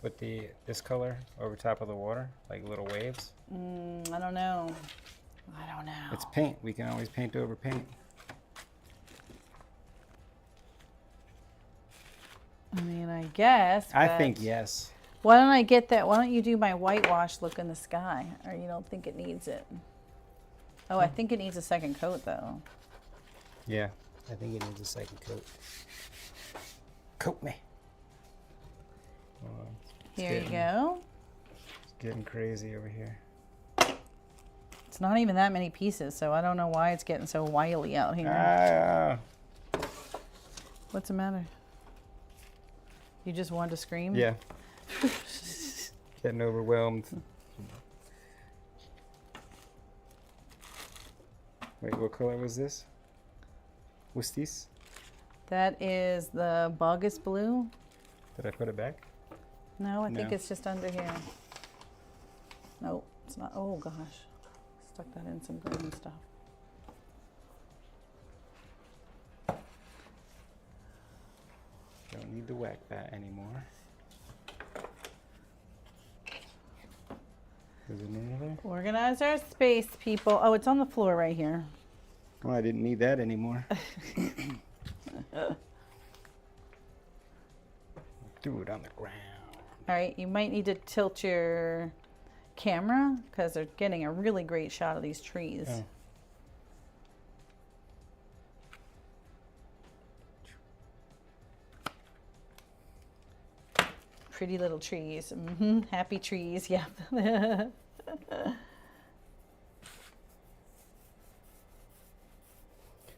With this color over top of the water, like little waves? I don't know. I don't know. It's paint. We can always paint over paint. I mean, I guess. I but think yes. Why don't I get that? Why don't you do my whitewash look in the sky? Or you don't think it needs it? Oh, I think it needs a second coat, though. Yeah, I think it needs a second coat. Coat me. Here you go. It's getting crazy over here. It's not even that many pieces, so I don't know why it's getting so wily out here. Ah, What's the matter? You just wanted to scream? yeah. Getting overwhelmed. Wait, what color was this? What's this? That is the Bogus Blue. Did I put it back? No, I think No. it's just under here. Nope, it's not. Oh, gosh. Stuck that in some green stuff. to whack that anymore. Is it near there? Organize our space, people. Oh, it's on the floor right here. Oh, I didn't need that anymore. Threw it on the ground. All right, you might need to tilt your camera because they're getting a really great shot of these trees. Oh. Pretty little trees. Happy trees, yeah.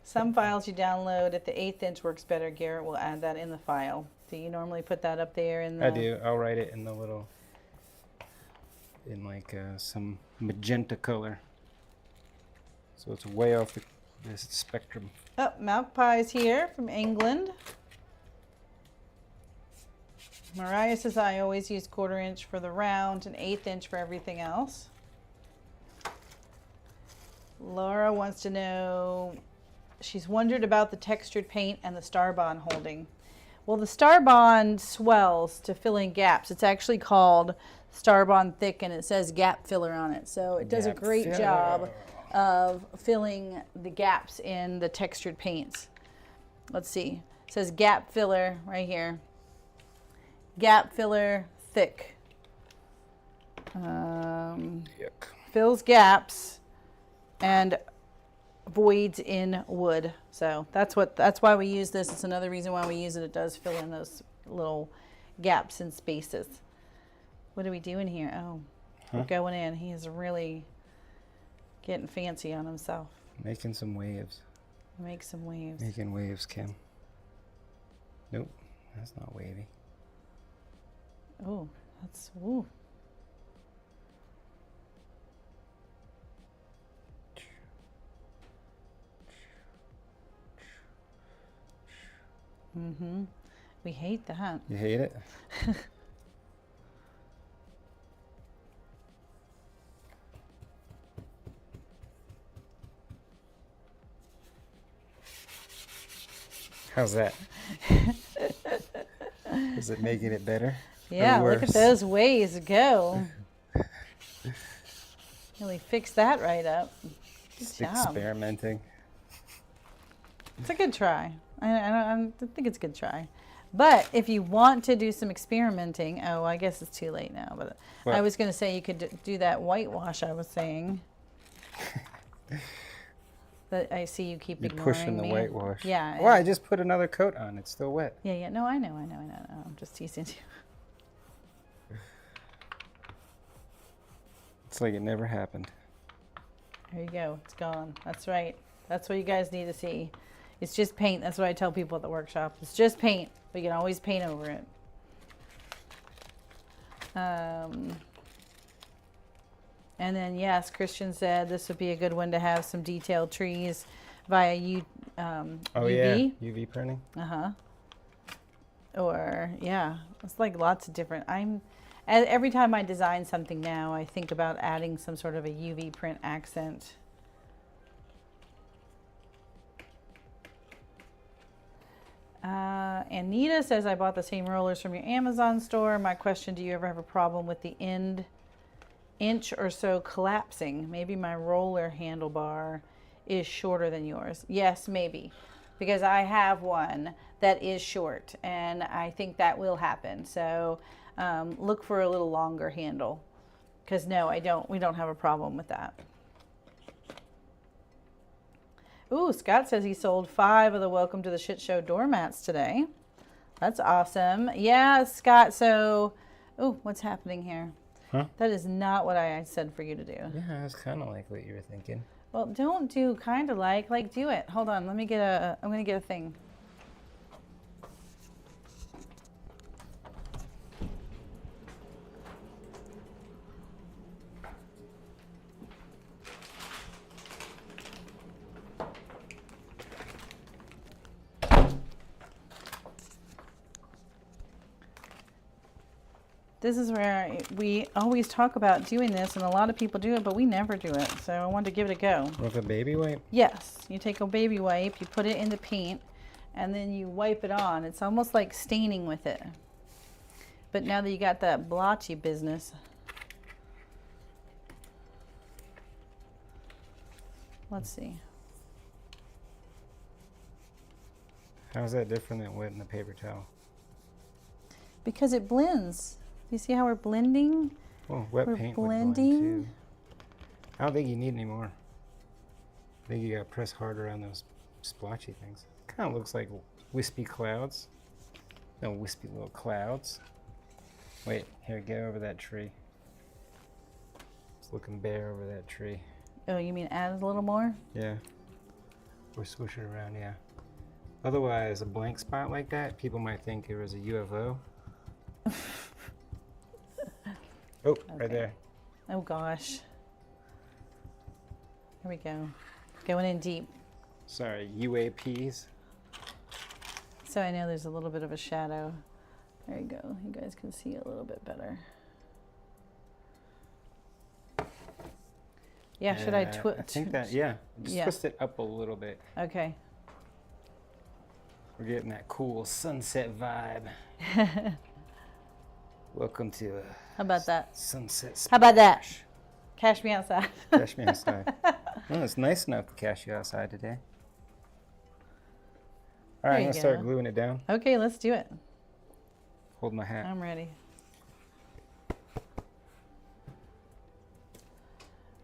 Some files you download at the 1/8 inch works better. Garrett will add that in the file. Do you normally put that up there in the... I do. I'll write it in the little, in like some magenta color. So it's way off the spectrum. Oh, Magpie's here from England. Mariah says I always use 1/4 inch for the round and 1/8 inch for everything else. Laura wants to know, she's wondered about the textured paint and the Starbond holding. Well, the Starbond swells to fill in gaps. It's actually called Starbond Thick and it says gap filler on it. So it does a great job of filling the gaps in the textured paints. Let's see. It says gap filler right here. Gap filler thick. Fills gaps and voids in wood. So that's why we use this. It's another reason why we use it. It does fill in those little gaps and spaces. What are we doing here? Oh, we're going in. He is really getting fancy on himself. Making some waves. Make some waves. Making waves, Kim. Nope, that's not wavy. Oh, that's, ooh. We hate that. You hate it? How's that? Is it making it better? Yeah, look at those waves go. Really fix that right up. Good job. Experimenting. It's a good try. I think it's a good try. But if you want to do some experimenting, oh, I guess it's too late now. But what? I was going to say you could do that whitewash I was saying. That I see you keep You're ignoring pushing the me. whitewash. Yeah. Well, I just put another coat on. It's still wet. Yeah. No, I know. I'm just teasing you. It's like it never happened. There you go. It's gone. That's right. That's what you guys need to see. It's just paint. That's what I tell people at the workshop. It's just paint. We can always paint over it. And then, yes, Christian said this would be a good one to have some detailed trees via UV. Yeah, UV printing. Or, yeah, it's like lots of different. Every time I design something now, I think about adding some sort of a UV print accent. Anita says, I bought the same rollers from your Amazon store. My question, do you ever have a problem with the end inch or so collapsing? Maybe my roller handlebar is shorter than yours. Yes, maybe. Because I have one that is short, and I think that will happen. So look for a little longer handle. Because no, we don't have a problem with that. Ooh, Scott says he sold 5 of the Welcome to the Shit Show doormats today. That's awesome. Yeah, Scott, so, ooh, what's happening here? Huh? That is not what I said for you to do. Yeah, it's kind of like what you were thinking. Well, don't do kind of like do it. Hold on, I'm going to get a thing. This is where we always talk about doing this, and a lot of people do it, but we never do it. So I wanted to give it a go. With a baby wipe? Yes, you take a baby wipe, you put it in the paint, and then you wipe it on. It's almost like staining with it. But now that you got that blotchy business, let's see. How's that different than wet in the paper towel? Because it blends. You see how we're blending? Well, wet We're paint would blend blending. too. I don't think you need any more. I think you gotta press harder on those splotchy things. Kind of looks like wispy clouds. No, wispy little clouds. Wait, here, get over that tree. It's looking bare over that tree. Oh, you mean add a little more? Yeah. Or swoosh it around, yeah. Otherwise, a blank spot like that, people might think it was a UFO. Oh, right Okay. there. Oh gosh. Here we go. Going in deep. Sorry, UAPs. So I know there's a little bit of a shadow. There you go. You guys can see a little bit better. Yeah, should I twist? I think that, yeah. Just Yeah. twist it up a little bit. Okay. We're getting that cool sunset vibe. Welcome to How about that? sunset splash. How about that? Cash me outside. Cash me outside. Well, it's nice enough to cash you outside today. All right, I'm you going to start go. gluing it down. Okay, let's do it. Hold my hat. I'm ready.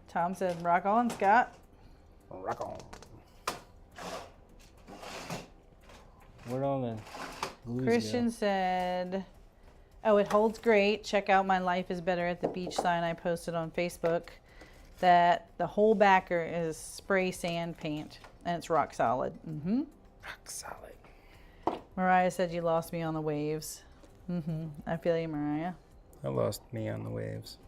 Tom said, rock on, Scott. Rock on. Where'd all the glues Christian said, oh, it holds great. Check out my Life is Better at the Beach sign I posted on Facebook. That the whole backer is spray sand paint and it's rock solid. Mm-hmm. Rock solid. Mariah said you lost me on the waves. I feel you, Mariah. I lost me on the waves.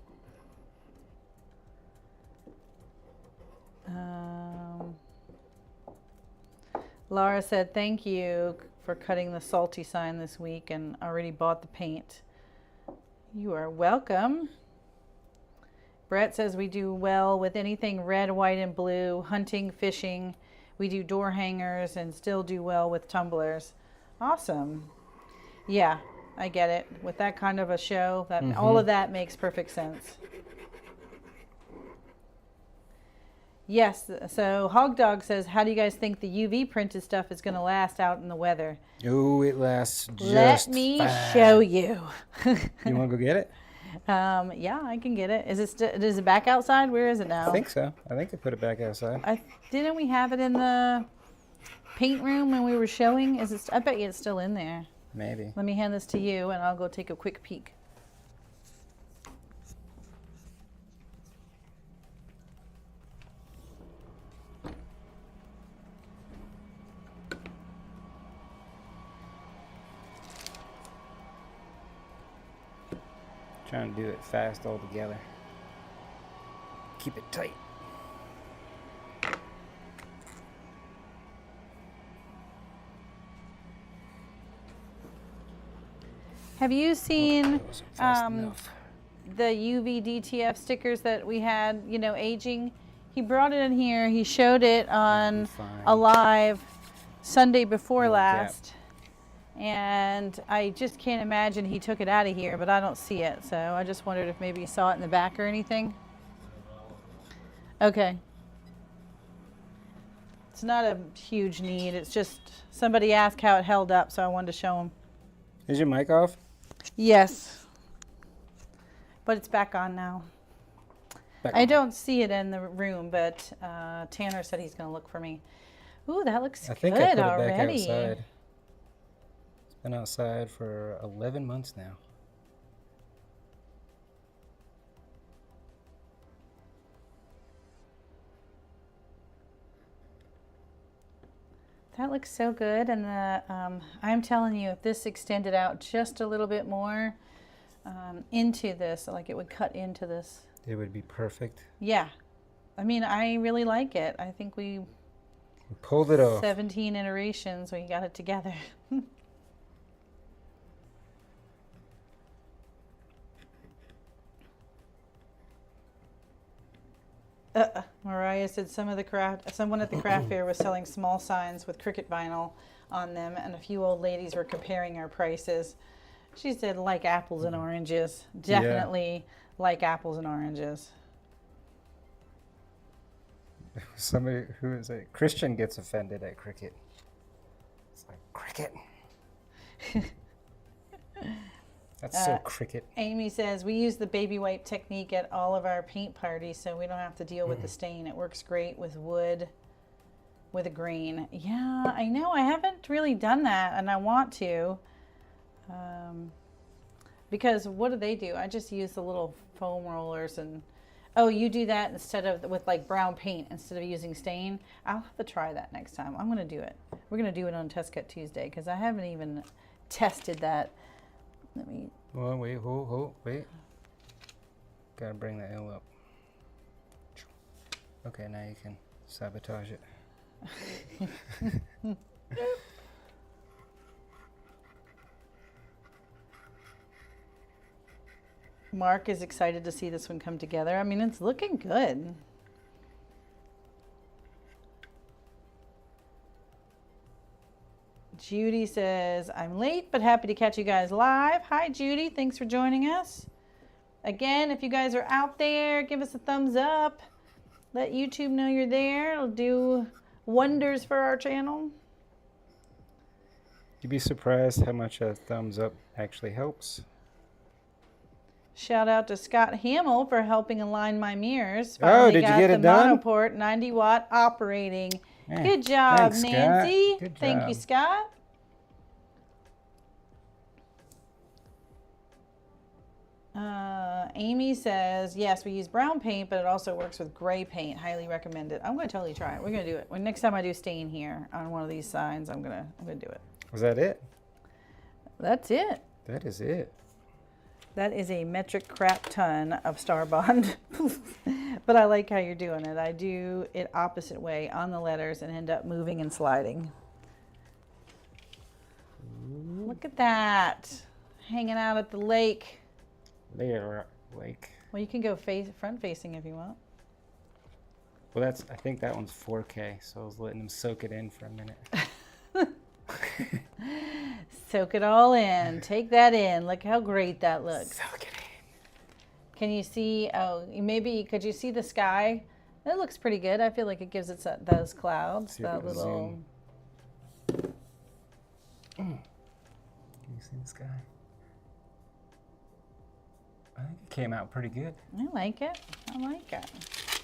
Laura said thank you for cutting the salty sign this week and already bought the paint. You are welcome. Brett says we do well with anything red, white, and blue, hunting, fishing. We do door hangers and still do well with tumblers. Awesome. Yeah, I get it. With that kind of a show, that all of that makes perfect sense. Yes, so Hog Dog says, how do you guys think the UV printed stuff is going to last out in the weather? Oh, it lasts just Let me fine. show you. You want to go get it? Yeah, I can get it. Is it back outside? Where is it now? I think so. I think they put it back outside. Didn't we have it in the paint room when we were showing? I bet you it's still in there. Maybe. Let me hand this to you and I'll go take a quick peek. Trying to do it fast all together. Keep it tight. Have you seen That wasn't fast enough. the UV DTF stickers that we had, aging? He brought it in here. He showed it on fine. a live Sunday before Little gap. last. And I just can't imagine he took it out of here, but I don't see it. So I just wondered if maybe you saw it in the back or anything. Okay. It's not a huge need. It's just somebody asked how it held up, so I wanted to show them. Is your mic off? Yes. But it's back on now. Back I on. don't see it in the room, but Tanner said he's going to look for me. Ooh, that looks I think good I put it already. back outside. It's been outside for 11 months now. That looks so good, and I'm telling you, if this extended out just a little bit more into this, like it would cut into this. It would be perfect. Yeah, I mean, I really like it. I think We pulled it off. 17 iterations, we got it together. Mariah said someone at the craft fair was selling small signs with cricket vinyl on them, and a few old ladies were comparing our prices. She said, like apples and oranges. Definitely like apples and oranges. Somebody who is a Christian gets offended at cricket. It's like, cricket? That's so cricket. Amy says, we use the baby wipe technique at all of our paint parties so we don't have to deal with the stain. It works great with wood, with a grain. Yeah, I know. I haven't really done that, and I want to. Because what do? I just use the little foam rollers and... Oh, you do that instead of with like brown paint instead of using stain? I'll have to try that next time. I'm going to do it. We're going to do it on Test Cut Tuesday because I haven't even tested that. Let me... Well, wait. Gotta bring the L up. Okay, now you can sabotage it. Mark is excited to see this one come together. I mean, it's looking good. Judy says, I'm late, but happy to catch you guys live. Hi, Judy. Thanks for joining us. Again, if you guys are out there, give us a thumbs up. Let YouTube know you're there. It'll do wonders for our channel. You'd be surprised how much a thumbs up actually helps. Shout out to Scott Hamill for helping align my mirrors. Oh, did you get it done? The monoport 90-watt operating. Yeah. Good job, Thanks, Nancy. Scott. Good Thank you, job. Scott. Amy says, yes, we use brown paint, but it also works with gray paint. Highly recommend it. I'm going to totally try it. We're going to do it. When next time I do stain here on one of these signs, I'm going to do it. Was that it? That's it. That is it. That is a metric crap ton of Star Bond. But I like how you're doing it. I do it opposite way on the letters and end up moving and sliding. Look at that. Hanging out at the lake. There, like. Well, you can go front facing if you want. Well, I think that one's 4K, so I was letting them soak it in for a minute. Soak it all in. Take that in. Look how great that looks. Soak it in. Can you see? Oh, maybe could you see the sky? That looks pretty good. I feel like it gives it those clouds. See if That it'll little. Can you see the sky? I think it came out pretty good. I like it. I like it.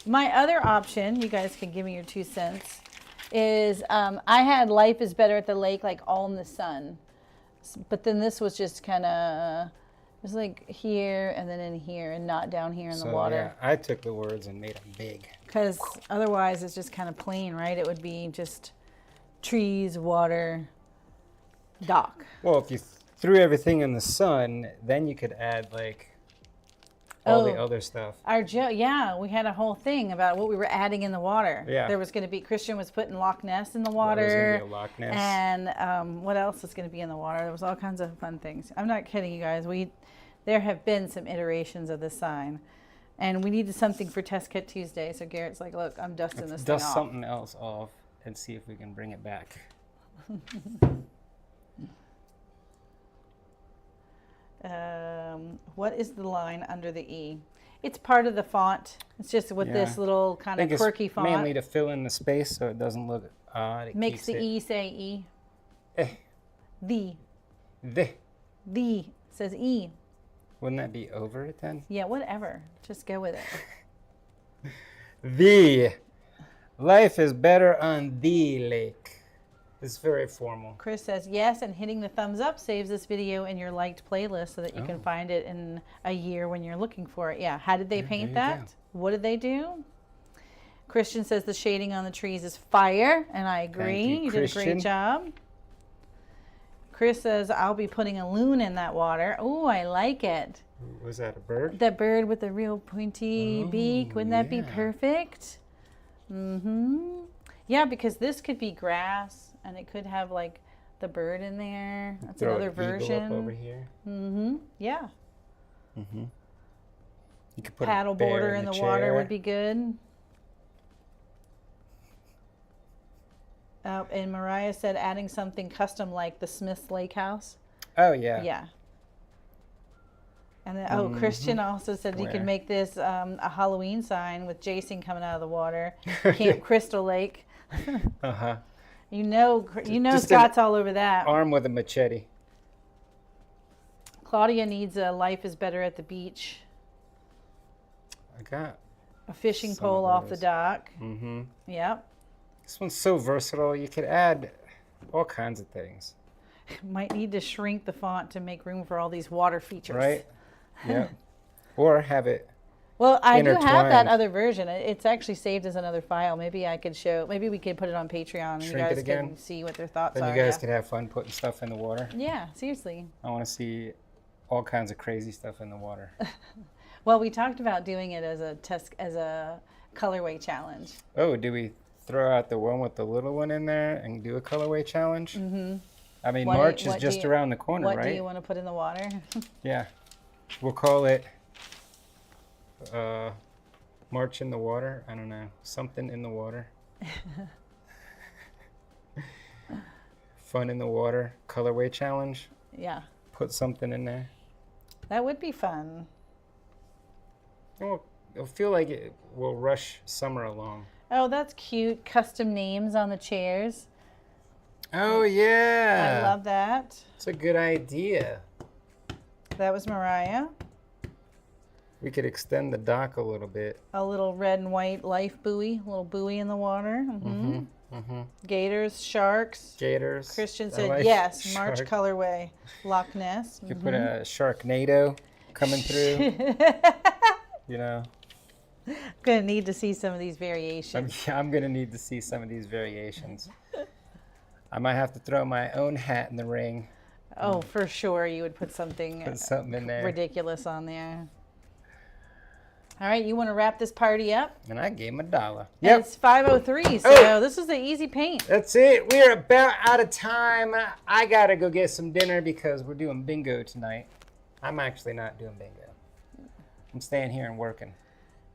My other option, you guys can give me your 2 cents, is I had Life is Better at the Lake, like all in the sun. But then this was just kind of, it was like here and then in here and not down here in the water. Yeah, I took the words and made them big. Because otherwise it's just kind of plain, right? It would be just trees, water, dock. Well, if you threw everything in the sun, then you could add like all the other stuff. Yeah, we had a whole thing about what we were adding in the water. Yeah. There was going to be, Christian was putting Loch Ness in the There water. was gonna be a Loch Ness. And what else is going to be in the water? There was all kinds of fun things. I'm not kidding you guys. There have been some iterations of this sign. And we needed something for Test Kit Tuesday. So Garrett's like, look, I'm dusting this thing off. Dust something else off and see if we can bring it back. What is the line under the E? It's part of the font. It's just with this little kind of quirky font. Mainly to fill in the space so it doesn't look odd. It makes the keeps E say E. Eh. The. The. The says E. Wouldn't that be over it then? Yeah, whatever. Just go with it. The. Life is better on the lake. It's very formal. Chris says yes, and hitting the thumbs up saves this video in your liked playlist so that you can find it in a year when you're looking for it. Yeah, how did they paint that? Go. What did they do? Christian says the shading on the trees is fire, and I agree. Thank you, did a great job. Chris says I'll be putting a loon in that water. Oh, I like it. Was that a bird? The bird with the real pointy beak. Wouldn't that be yeah. perfect? Yeah, because this could be grass, and it could have like the bird in there. That's Throw another an eagle version. up over here. Yeah. You could put Paddle a bear border in the water chair. would be good. And Mariah said adding something custom like the Smith's Lake House. Oh, yeah. Yeah. And then, Christian also said you Where? can make this a Halloween sign with Jason coming out of the water. Camp Crystal Lake. Uh-huh. You know Just Scott's all over that. Arm with a machete. Claudia needs a Life is Better at the Beach. I got A fishing some pole of off the those. dock. Mm-hmm. Yep. This one's so versatile. You could add all kinds of things. Might need to shrink the font to make room for all these water features. Right? Yeah. Or have it. Well, I do have that Intertwined. other version. It's actually saved as another file. Maybe I could show. Maybe we could put it on Patreon and you Shrink it guys again? can see what their thoughts Then are. you guys yeah. could have fun putting stuff in the water. Yeah, seriously. I want to see all kinds of crazy stuff in the water. Well, we talked about doing it as a colorway challenge. Oh, do we throw out the one with the little one in there and do a colorway challenge? Mm-hmm. I mean, March is just around the corner, What right? do you want to put in the water? Yeah. We'll call it March in the Water. I don't know. Something in the water. Fun in the water. Colorway challenge. Yeah, Put something in there. that would be fun. It'll feel like it will rush summer along. Oh, that's cute. Custom names on the chairs. Oh, yeah. I love that. It's a good idea. That was Mariah. We could extend the dock a little bit. A little red and white life buoy, a little buoy in the water. Mm-hmm. Mm-hmm. Gators, sharks. Gators. Christian I said like yes. March shark. colorway, Loch Ness. You could put a Sharknado coming through. You know, Gonna need to see some of these variations. I'm gonna need to see some of these variations. I might have to throw my own hat in the ring. Oh, for sure, you would put something Put something in there. ridiculous on there. All right, you want to wrap this party up? And I gave him $1. And Yep. it's 5:03, so Oh. this is the easy paint. That's it. We are about out of time. I gotta go get some dinner because we're doing bingo tonight. I'm actually not doing bingo. I'm staying here and working.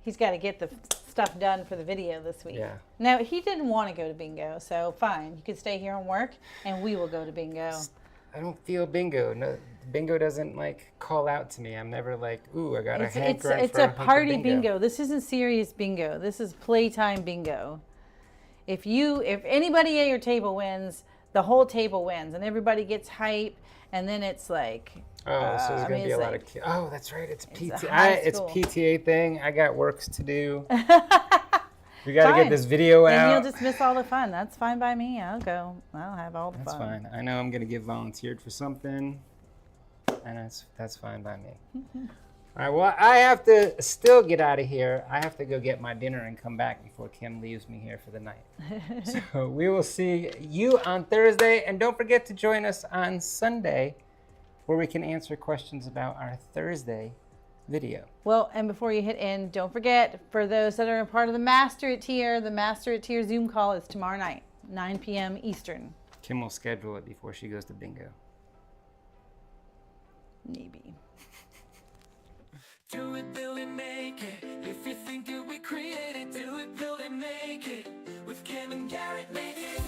He's got to get the stuff done for the video this week. Yeah. No, he didn't want to go to bingo, so fine. You can stay here and work, and we will go to bingo. I don't feel bingo. No, bingo doesn't like call out to me. I'm never like, ooh, I got a hankering It's for a hunk of party bingo. This isn't serious bingo. This is playtime bingo. If anybody at your table wins, the whole table wins, and everybody gets hype, and then it's like. Oh, so there's I gonna mean, be a it's lot like- of kids. Oh, that's right. It's a PTA. high It's school. PTA thing. I got works to do. We gotta Fine. get this video Then out. you'll just miss all the fun. That's fine by me. I'll go. I'll have all the That's fun. fine. I know I'm gonna get volunteered for something, and that's fine by me. All right. Well, I have to still get out of here. I have to go get my dinner and come back before Kim leaves me here for the night. So we will see you on Thursday, and don't forget to join us on Sunday, where we can answer questions about our Thursday video. Well, and before you hit end, don't forget, for those that are a part of the Master at Tier, the Master at Tier Zoom call is tomorrow night, 9 p.m. Eastern. Kim will schedule it before she goes to bingo. Maybe. Do it, build it, make it. If you think it, we create it. Do it, build it, make it. With Kim and Garrett, make it.